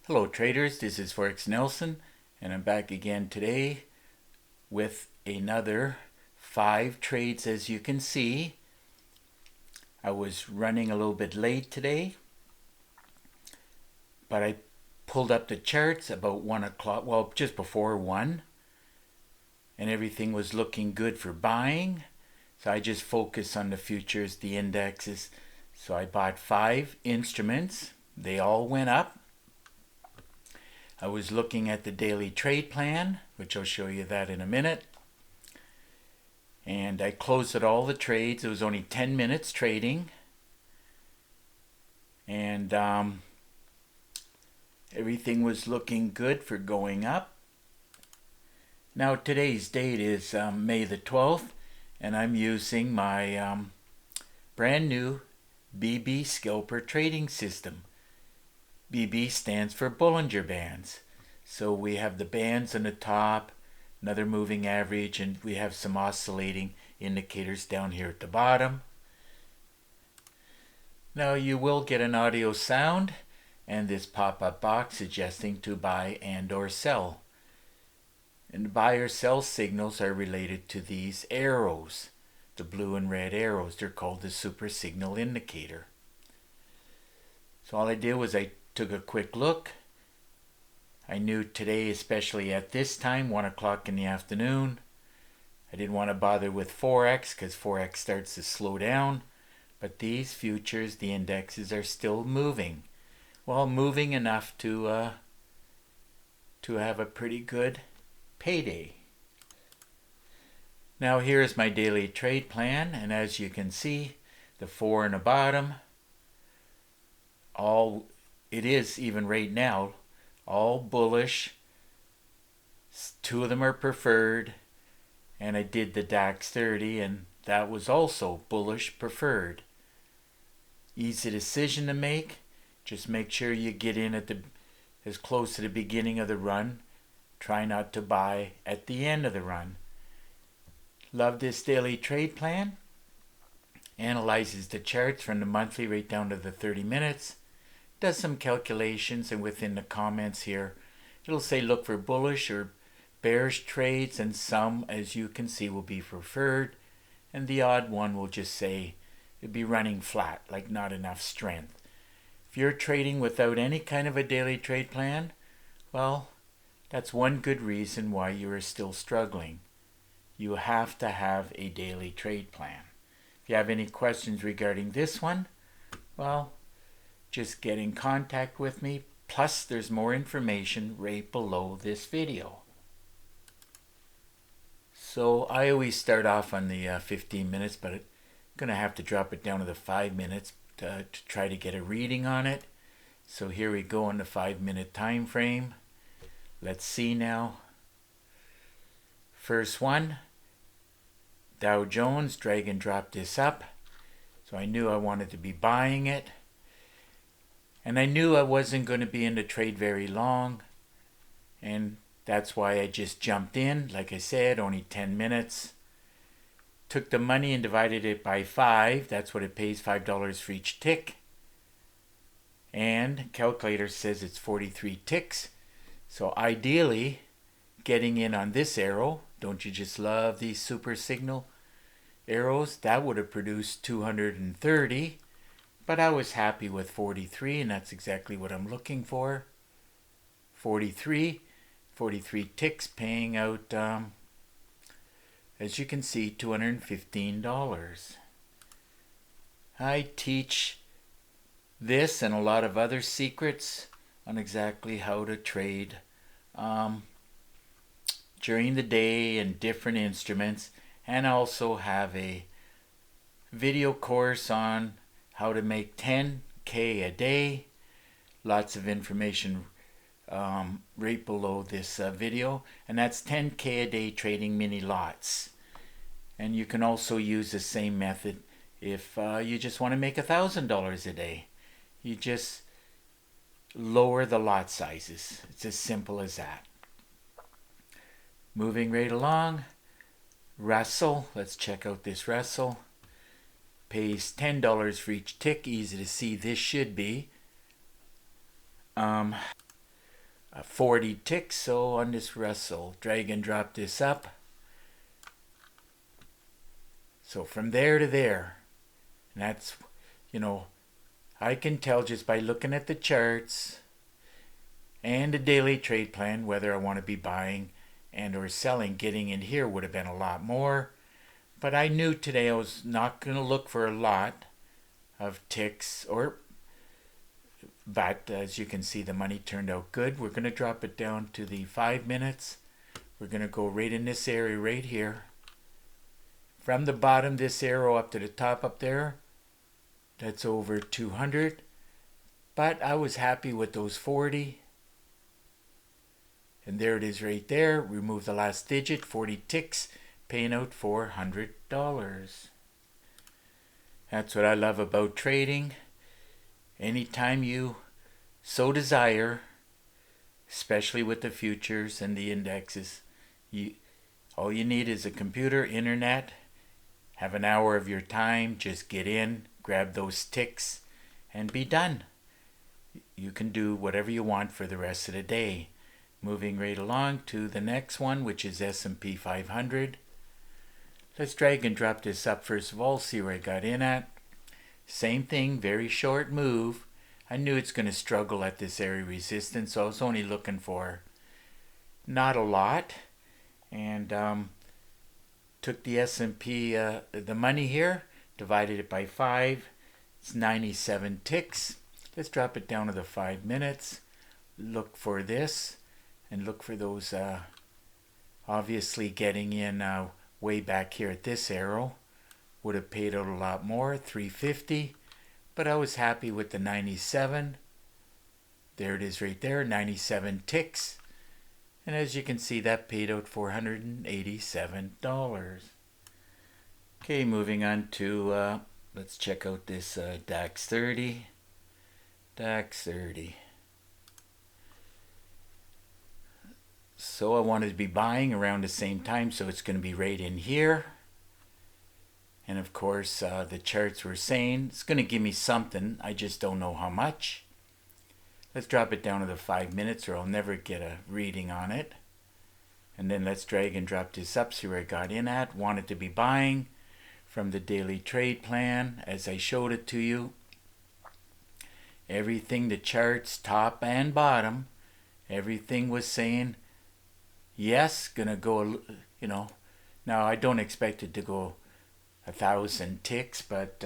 Hello traders, this is Forex Nelson and I'm back again today with another 5 trades. As you can see, I was running a little bit late today, but I pulled up the charts about 1 o'clock, well just before 1, and everything was looking good for buying. So I just focused on the futures, the indexes. So I bought 5 instruments. They all went up. I was looking at the daily trade plan, which I'll show you that in a minute. And I closed at all the trades. It was only 10 minutes trading. And everything was looking good for going up. Now today's date is May the 12th, and I'm using my brand new BB Scalper trading system. BB stands for Bollinger Bands. So we have the bands on the top, another moving average, and we have some oscillating indicators down here at the bottom. Now you will get an audio sound and this pop-up box suggesting to buy and or sell. And buy or sell signals are related to these arrows, the blue and red arrows. They're called the super signal indicator. So all I did was I took a quick look. I knew today, especially at this time, 1 o'clock in the afternoon, I didn't want to bother with Forex because Forex starts to slow down. But these futures, the indexes, are still moving. Well, moving enough to have a pretty good payday. Now here's my daily trade plan, and as you can see, the 4 in the bottom, it is even right now all bullish. 2 of them are preferred, and I did the DAX 30 and that was also bullish preferred. Easy decision to make. Just make sure you get in at as close to the beginning of the run. Try not to buy at the end of the run. Love this daily trade plan. Analyzes the charts from the monthly right down to the 30 minutes. Does some calculations, and within the comments here it'll say look for bullish or bearish trades, and some, as you can see, will be preferred, and the odd one will just say it'd be running flat, like not enough strength. If you're trading without any kind of a daily trade plan, well, that's one good reason why you are still struggling. You have to have a daily trade plan. If you have any questions regarding this one, well, just get in contact with me. Plus, there's more information right below this video. So I always start off on the 15 minutes, but I'm going to have to drop it down to the 5 minutes to try to get a reading on it. So here we go on the 5-minute time frame. Let's see now. First one, Dow Jones, drag and drop this up. So I knew I wanted to be buying it. And I knew I wasn't going to be in the trade very long, and that's why I just jumped in. Like I said, only 10 minutes. Took the money and divided it by 5. That's what it pays, $5 for each tick. And calculator says it's 43 ticks. So ideally, getting in on this arrow, don't you just love these super signal arrows? That would have produced 230. But I was happy with 43, and that's exactly what I'm looking for. 43 ticks, paying out, as you can see, $215. I teach this and a lot of other secrets on exactly how to trade during the day and different instruments, and also have a video course on how to make 10K a day. Lots of information right below this video, and that's 10K a day trading mini lots. And you can also use the same method if you just want to make $1,000 a day. You just lower the lot sizes. It's as simple as that. Moving right along, Russell. Let's check out this Russell. Pays $10 for each tick. Easy to see this should be. 40 ticks. So on this Russell, drag and drop this up. So from there to there, and that's, I can tell just by looking at the charts and the daily trade plan whether I want to be buying and or selling. Getting in here would have been a lot more, but I knew today I was not going to look for a lot of ticks, but as you can see, the money turned out good. We're going to drop it down to the 5 minutes. We're going to go right in this area right here. From the bottom, this arrow up to the top up there, that's over 200. But I was happy with those 40. And there it is right there. Remove the last digit, 40 ticks, paying out $400. That's what I love about trading. Anytime you so desire, especially with the futures and the indexes, all you need is a computer, internet, have an hour of your time, just get in, grab those ticks, and be done. You can do whatever you want for the rest of the day. Moving right along to the next one, which is S&P 500. Let's drag and drop this up first of all, see where I got in at. Same thing, very short move. I knew it's going to struggle at this area resistance, so I was only looking for not a lot. And took the S&P, the money here, divided it by 5. It's 97 ticks. Let's drop it down to the 5 minutes. Look for this, and look for those, obviously getting in way back here at this arrow. Would have paid out a lot more, 350, but I was happy with the 97. There it is right there, 97 ticks. And as you can see, that paid out $487. Okay, moving on to, let's check out this DAX 30. DAX 30. So I wanted to be buying around the same time, so it's going to be right in here. And of course, the charts were saying it's going to give me something. I just don't know how much. Let's drop it down to the 5 minutes or I'll never get a reading on it. And then let's drag and drop this up, see where I got in at. Wanted to be buying from the daily trade plan as I showed it to you. Everything, the charts, top and bottom, everything was saying, yes, gonna go, Now I don't expect it to go 1,000 ticks, but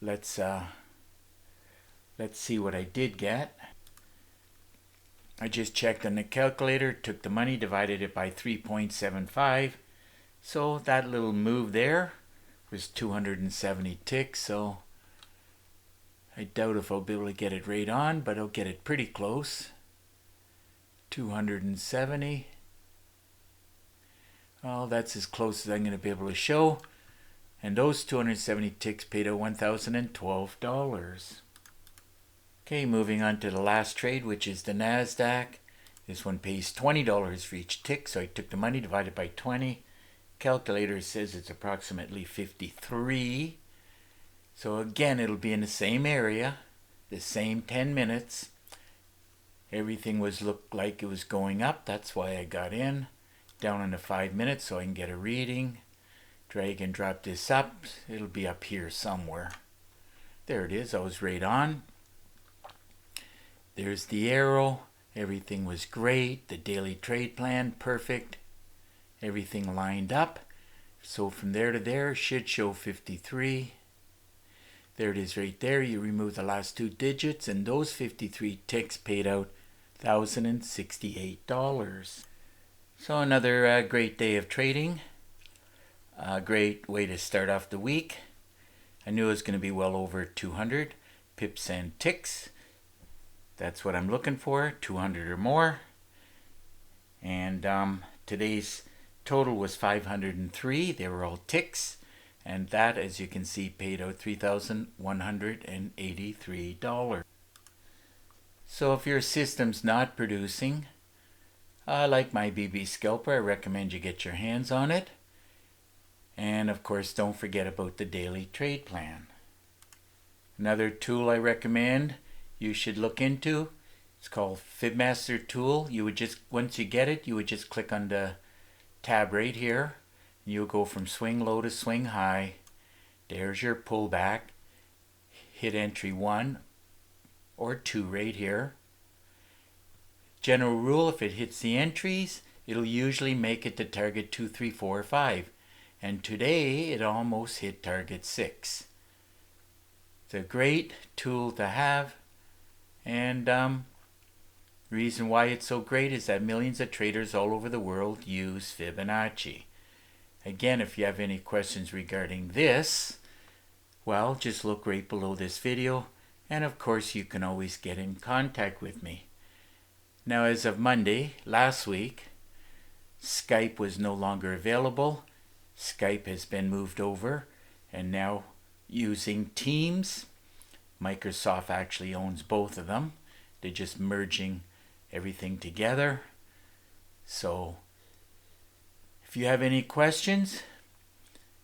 let's see what I did get. I just checked on the calculator, took the money, divided it by 3.75. So that little move there was 270 ticks. So I doubt if I'll be able to get it right on, but I'll get it pretty close. 270. Well, that's as close as I'm going to be able to show. And those 270 ticks paid out $1,012. Okay, moving on to the last trade, which is the NASDAQ. This one pays $20 for each tick, so I took the money, divided by 20. Calculator says it's approximately 53. So again, it'll be in the same area, the same 10 minutes. Everything looked like it was going up. That's why I got in. Down in the 5 minutes so I can get a reading. Drag and drop this up. It'll be up here somewhere. There it is. I was right on. There's the arrow. Everything was great. The daily trade plan, perfect. Everything lined up. So from there to there should show 53. There it is right there. You remove the last 2 digits and those 53 ticks paid out $1,068. So another great day of trading. A great way to start off the week. I knew it was going to be well over 200 pips and ticks. That's what I'm looking for, 200 or more. And today's total was 503. They were all ticks. And that, as you can see, paid out $3,183. So if your system's not producing, like my BB Scalper, I recommend you get your hands on it. And of course, don't forget about the daily trade plan. Another tool I recommend you should look into It's called FibMaster tool. You would just, once you get it, you would just click on the tab right here. You'll go from swing low to swing high. There's your pullback. Hit entry 1 or 2 right here. General rule, if it hits the entries, it'll usually make it to target 2, 3, 4, 5. And today it almost hit target 6. It's a great tool to have, and reason why it's so great is that millions of traders all over the world use Fibonacci. Again, if you have any questions regarding this, well, just look right below this video, and of course you can always get in contact with me. Now, as of Monday last week, Skype was no longer available. Skype has been moved over, and now using Teams. Microsoft actually owns both of them. They're just merging everything together. So if you have any questions,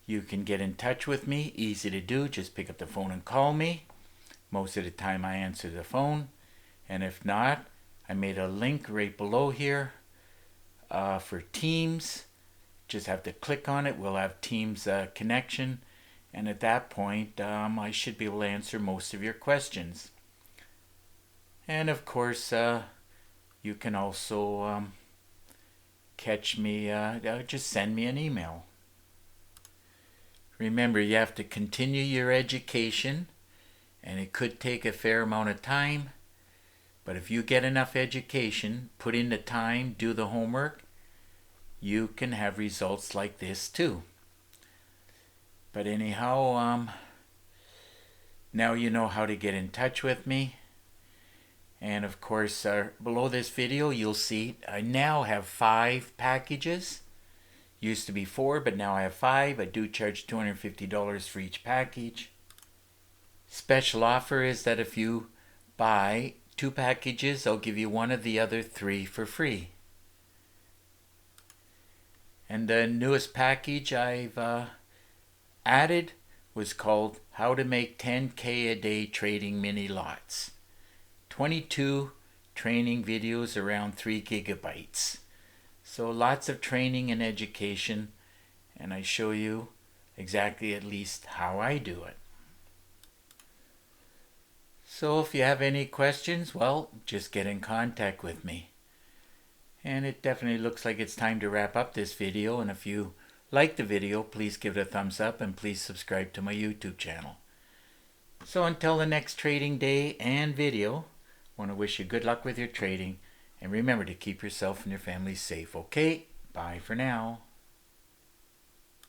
you can get in touch with me. Easy to do. Just pick up the phone and call me. Most of the time I answer the phone. And if not, I made a link right below here for Teams. Just have to click on it. We'll have Teams connection. And at that point, I should be able to answer most of your questions. And of course, you can also catch me, just send me an email. Remember, you have to continue your education, and it could take a fair amount of time. But if you get enough education, put in the time, do the homework, you can have results like this too. But anyhow, now you know how to get in touch with me. And of course, below this video, you'll see I now have 5 packages. Used to be 4, but now I have 5. I do charge $250 for each package. Special offer is that if you buy 2 packages, I'll give you one of the other 3 for free. And the newest package I've added was called How to Make 10K a Day Trading Mini Lots. 22 training videos around 3 gigabytes. So lots of training and education, and I show you exactly at least how I do it. So if you have any questions, well, just get in contact with me. And it definitely looks like it's time to wrap up this video, and if you like the video, please give it a thumbs up and please subscribe to my YouTube channel. So until the next trading day and video, I want to wish you good luck with your trading, and remember to keep yourself and your family safe. Okay, bye for now.